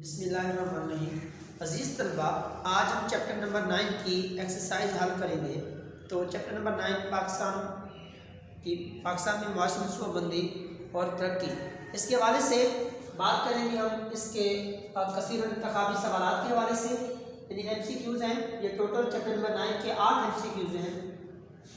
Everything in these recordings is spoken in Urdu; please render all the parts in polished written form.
بسم اللہ الرحمن الرحیم۔ عزیز طلبہ، آج ہم چیپٹر نمبر 9 کی ایکسرسائز حل کریں گے۔ تو چیپٹر نمبر 9 پاکستان میں معاشی منصوبہ بندی اور ترقی، اس کے حوالے سے بات کریں گے ہم اس کے کثیر انتخابی سوالات کے حوالے سے، یعنی ایم سی کیوز ہیں۔ یہ ٹوٹل چیپٹر نمبر 9 کے 8 ایم سی کیوز ہیں۔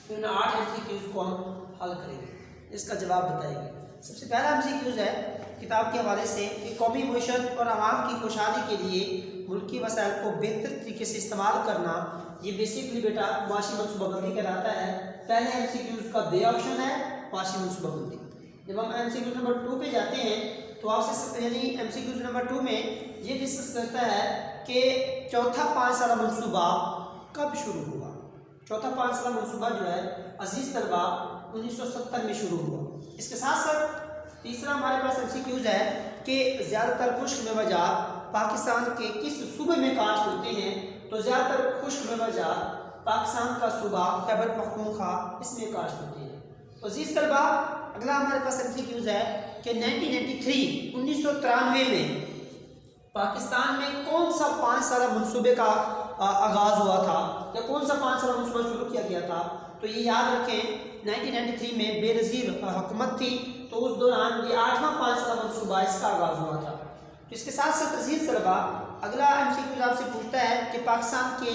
ان 8 ایم سی کیوز کو ہم حل کریں گے، اس کا جواب بتائیں گے۔ سب سے پہلا ایم سی کیوز ہے کتاب کے حوالے سے کہ قومی معیشت اور عوام کی خوشحالی کے لیے ملکی وسائل کو بہتر طریقے سے استعمال کرنا، یہ بیسکلی بیٹا معاشی منصوبہ بندی کہلاتا ہے۔ پہلے ایم سی کیوز کا بے آپشن ہے معاشی منصوبہ بندی۔ جب ہم ایم سی کیوز نمبر 2 پہ جاتے ہیں تو آپ سے یعنی ایم سی کیوز نمبر 2 میں یہ ڈسکس کرتا ہے کہ چوتھا 5 سالہ منصوبہ کب شروع ہوا۔ چوتھا 5 سالہ منصوبہ جو ہے عزیز طلبہ 1970 میں شروع ہوا۔ اس کے ساتھ ساتھ تیسرا ہمارے پاس ایم سی کیوز ہے کہ زیادہ تر خشک میوہ جات پاکستان کے کس صوبے میں کاشت ہوتے ہیں۔ تو زیادہ تر خشک میوہ جات پاکستان کا صوبہ خیبر پختونخوا اس میں کاشت ہوتے ہیں۔ تو عزیز طلبہ، اگلا ہمارے پاس ایم سی کیوز ہے کہ 1993 میں پاکستان میں کون سا 5 سالہ منصوبے کا آغاز ہوا تھا، یا کون سا 5 سالہ منصوبہ شروع کیا گیا تھا۔ تو یہ یاد رکھیں 1993 میں بے نظیر حکومت تھی، تو اس دوران یہ 8واں 5 سالہ منصوبہ اس کا آغاز ہوا تھا۔ تو اس کے ساتھ ساتھ عزیز طلبہ، اگلا ایم سی کیوز آپ سے پوچھتا ہے کہ پاکستان کے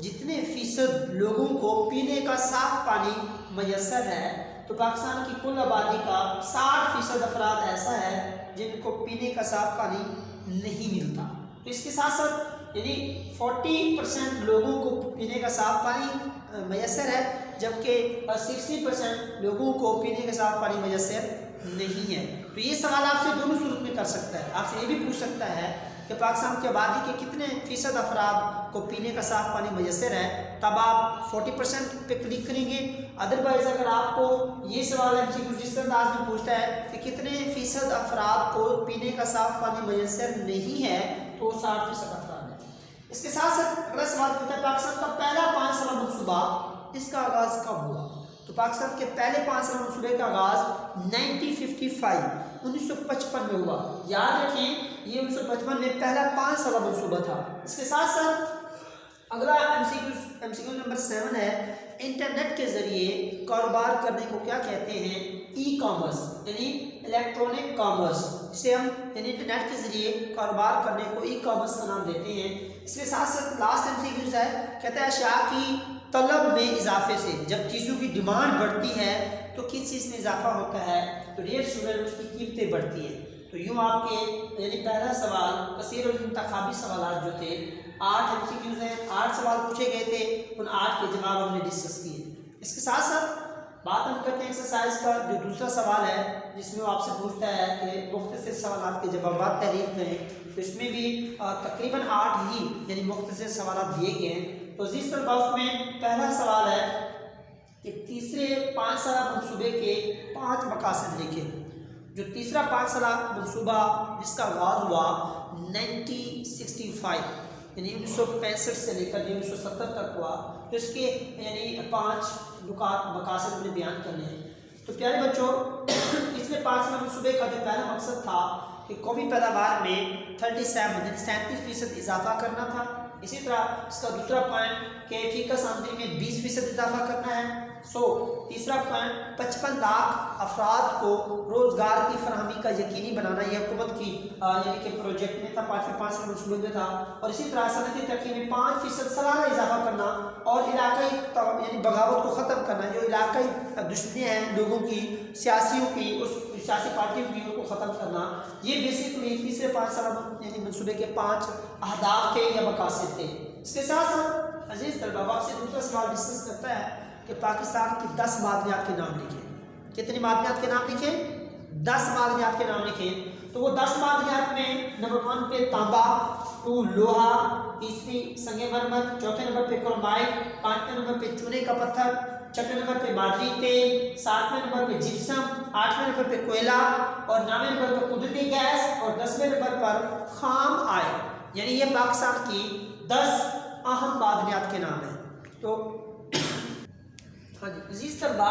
جتنے فیصد لوگوں کو پینے کا صاف پانی میسر ہے۔ تو پاکستان کی کل آبادی کا 60% افراد ایسا ہے جن کو پینے کا صاف پانی نہیں ملتا۔ تو اس کے ساتھ ساتھ یعنی 40% لوگوں کو پینے کا صاف پانی میسر ہے، جبکہ 60% لوگوں کو پینے کا صاف پانی میسر نہیں ہے۔ تو یہ سوال آپ سے دونوں صورت میں کر سکتا ہے۔ آپ سے یہ بھی پوچھ سکتا ہے کہ پاکستان کی آبادی کے کتنے فیصد افراد کو پینے کا صاف پانی میسر ہے، تب آپ 40% پہ کلک کریں گے۔ ادروائز اگر آپ کو یہ سوال ایم سی کیو جس انداز میں پوچھتا ہے کہ کتنے فیصد افراد کو پینے کا صاف پانی میسر نہیں ہے، تو 60% افراد ہے۔ اس کے ساتھ ساتھ اگلا سوال پوچھتا ہے پاکستان کا پہلا 5 سالہ منصوبہ اس کا آغاز کب ہوا۔ تو پاکستان کے پہلے 5 سالہ منصوبے کا آغاز 1955 میں ہوا۔ یاد رکھیں یہ 1955 میں پہلا 5 سالہ منصوبہ تھا۔ اس کے ساتھ ساتھ اگلا ایم سی کیو نمبر 7 ہے انٹرنیٹ کے ذریعے کاروبار کرنے کو کیا کہتے ہیں؟ ای کامرس، یعنی الیکٹرونک کامرس، جسے ہم یعنی انٹرنیٹ کے ذریعے کاروبار کرنے کو ای کامرس کا نام دیتے ہیں۔ اس کے ساتھ ساتھ لاسٹ ایم سی کیو ہے کہتا ہے اشیاء کی طلب میں اضافے سے، جب چیزوں کی ڈیمانڈ بڑھتی ہے تو کس چیز میں اضافہ ہوتا ہے؟ تو ریٹ شوگر میں اس کی قیمتیں بڑھتی ہیں۔ تو یوں آپ کے یعنی پہلا سوال کثیر الانتخابی سوالات جو تھے 8 ایم سی کیوز ہیں، 8 سوال پوچھے گئے تھے، ان 8 کے جواب ہم نے ڈسکس کیے۔ اس کے ساتھ ساتھ بات ہم کرتے ہیں ایکسرسائز کا جو دوسرا سوال ہے، جس میں وہ آپ سے پوچھتا ہے کہ مختصر سوالات کے جوابات تحریر کریں۔ تو اس میں بھی تقریباً 8 ہی یعنی مختصر سوالات دیے گئے ہیں۔ تو عزیز طلبہ، اس میں پہلا سوال ہے کہ تیسرے 5 سالہ منصوبے کے 5 مقاصد لکھیں۔ جو تیسرا 5 سالہ منصوبہ جس کا آغاز ہوا 1965 یعنی 1965 سے لے کر 1970 تک ہوا، تو اس کے یعنی 5 نکات مقاصد ہم نے بیان کرنے ہیں۔ تو پیارے بچوں، تیسرے 5 سالہ منصوبے کا جو پہلا مقصد تھا کہ قومی پیداوار میں 37% اضافہ کرنا تھا۔ اسی طرح اس کا دوسرا پوائنٹ کہ فی کس آمدنی میں 20% اضافہ کرنا ہے۔ تیسرا پوائنٹ 55 لاکھ افراد کو روزگار کی فراہمی کا یقینی بنانا، یہ حکومت کی یعنی کہ پروجیکٹ میں تھا، 5 سالہ منصوبے میں تھا۔ اور اسی طرح صنعتی ترقی میں 5% سالانہ اضافہ کرنا، اور علاقائی یعنی بغاوت کو ختم کرنا، جو علاقائی دشمنیاں ہیں لوگوں کی، سیاسیوں کی، اس سیاسی پارٹیوں کی، ان کو ختم کرنا، یہ بیسکلی تیسرے 5 سالہ یعنی منصوبے کے 5 اہداف تھے یا مقاصد تھے۔ اس کے ساتھ ساتھ عزیز طلبہ، آپ سے دوسرا سوال ڈسکس کرتا ہے کہ پاکستان کی 10 معدنیات کے نام لکھیں۔ کتنی معدنیات کے نام لکھیں؟ 10 معدنیات کے نام لکھیں۔ تو وہ 10 معدنیات میں نمبر 1 پہ تانبا، 2 لوہا، تیسری سنگ مرمر، چوتھے نمبر پہ کرومائٹ، 5ویں نمبر پہ چونے کا پتھر، 6ویں نمبر پہ معدنی تیل، 7ویں نمبر پہ جپسم، 8ویں نمبر پہ کوئلہ، اور 9ویں نمبر پہ قدرتی گیس، اور 10ویں نمبر پر خام آئل۔ یعنی یہ پاکستان کی 10 اہم معدنیات کے نام ہیں۔ تو عزیز طلبہ،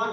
1